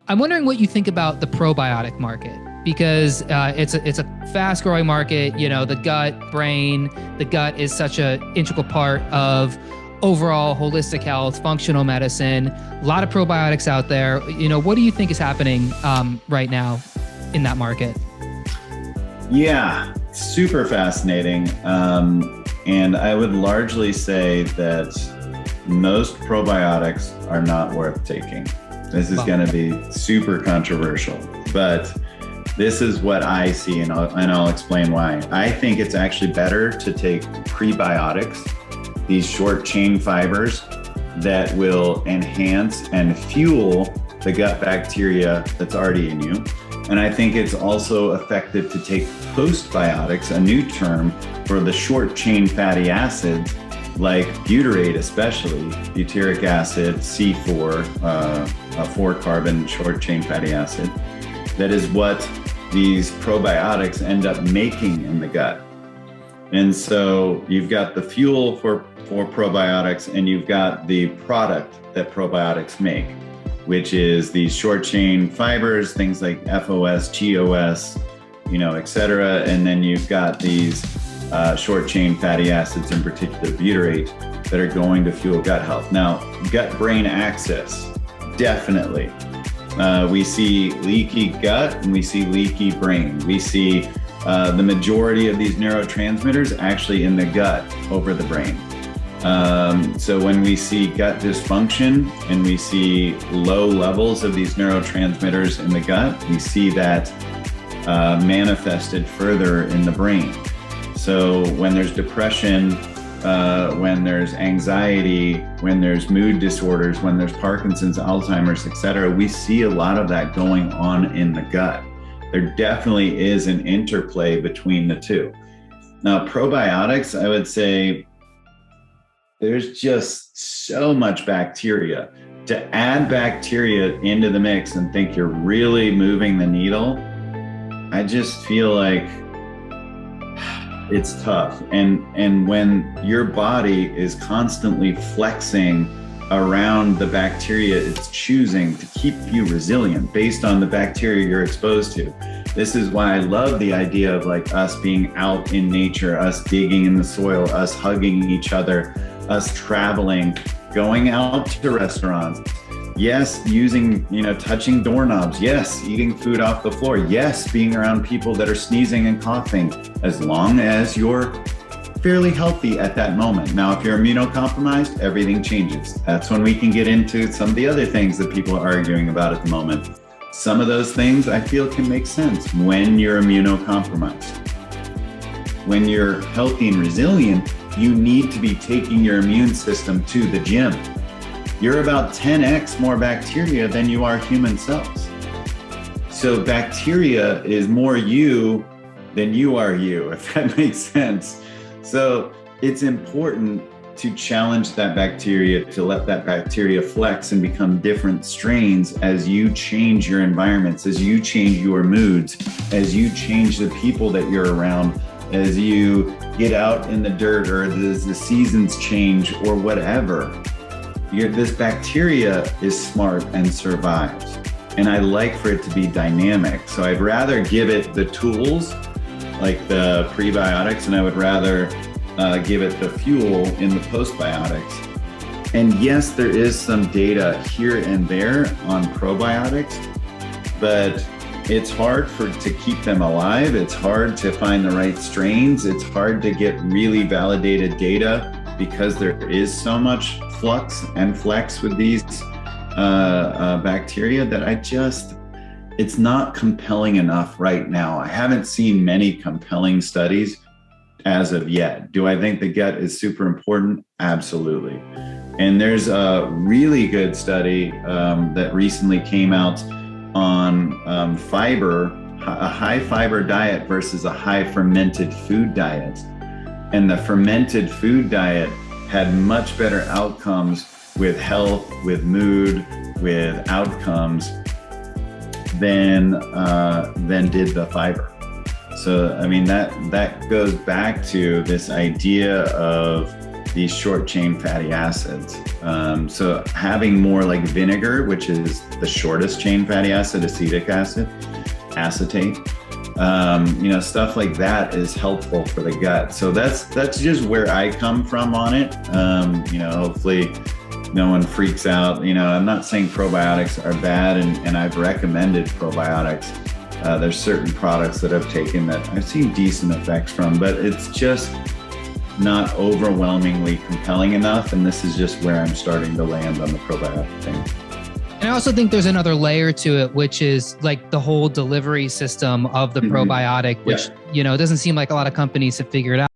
I'm wondering what you think about the probiotic market, because it's a fast growing market. You know, the gut, brain, the gut is such an integral part of overall holistic health, functional medicine. A lot of probiotics out there. You know, what do you think is happening right now in that market? Yeah, super fascinating. And I would largely say that most probiotics are not worth taking. This is going to be super controversial, but this is what I see, and I'll explain why. I think it's actually better to take prebiotics, these short chain fibers that will enhance and fuel the gut bacteria that's already in you. And I think it's also effective to take postbiotics, a new term for the short chain fatty acids, like butyrate, especially butyric acid, C4, a 4-carbon short chain fatty acid. That is what these probiotics end up making in the gut. And so you've got the fuel for probiotics, and you've got the product that probiotics make, which is these short chain fibers, things like FOS, GOS, et cetera. And then you've got these short chain fatty acids, in particular butyrate, that are going to fuel gut health. Now, gut-brain axis, definitely. We see leaky gut and we see leaky brain. We see the majority of these neurotransmitters actually in the gut over the brain. So when we see gut dysfunction and we see low levels of these neurotransmitters in the gut, we see that manifested further in the brain. So when there's depression, when there's anxiety, when there's mood disorders, when there's Parkinson's, Alzheimer's, et cetera, we see a lot of that going on in the gut. There definitely is an interplay between the two. Now, probiotics, I would say there's just so much bacteria. To add bacteria into the mix and think you're really moving the needle, I just feel like it's tough. And when your body is constantly flexing around the bacteria it's choosing to keep you resilient based on the bacteria you're exposed to. This is why I love the idea of like us being out in nature, us digging in the soil, us hugging each other, us traveling, going out to restaurants. Yes, using, touching doorknobs. Yes, eating food off the floor. Yes, being around people that are sneezing and coughing, as long as you're fairly healthy at that moment. Now, if you're immunocompromised, everything changes. That's when we can get into some of the other things that people are arguing about at the moment. Some of those things I feel can make sense when you're immunocompromised. When you're healthy and resilient, you need to be taking your immune system to the gym. You're about 10x more bacteria than you are human cells. So bacteria is more you than you are you, if that makes sense. So it's important to challenge that bacteria, to let that bacteria flex and become different strains as you change your environments, as you change your moods, as you change the people that you're around, as you get out in the dirt or as the seasons change or whatever. This bacteria is smart and survives. And I like for it to be dynamic. So I'd rather give it the tools like the prebiotics, and I would rather give it the fuel in the postbiotics. And yes, there is some data here and there on probiotics, but it's hard to keep them alive. It's hard to find the right strains. It's hard to get really validated data because there is so much flux and flex with these bacteria that it's not compelling enough right now. I haven't seen many compelling studies as of yet. Do I think the gut is super important? Absolutely. And there's a really good study that recently came out on fiber, a high fiber diet versus a high fermented food diet. And the fermented food diet had much better outcomes with health, with mood, with outcomes than did the fiber. So, I mean, that goes back to this idea of these short chain fatty acids. So having more like vinegar, which is the shortest chain fatty acid, acetic acid, acetate, stuff like that is helpful for the gut. So that's just where I come from on it. Hopefully no one freaks out. I'm not saying probiotics are bad, and I've recommended probiotics. There's certain products that I've taken that I've seen decent effects from, but it's just not overwhelmingly compelling enough. And this is just where I'm starting to land on the probiotic thing. And I also think there's another layer to it, which is like the whole delivery system of the probiotic, which, it doesn't seem like a lot of companies have figured out.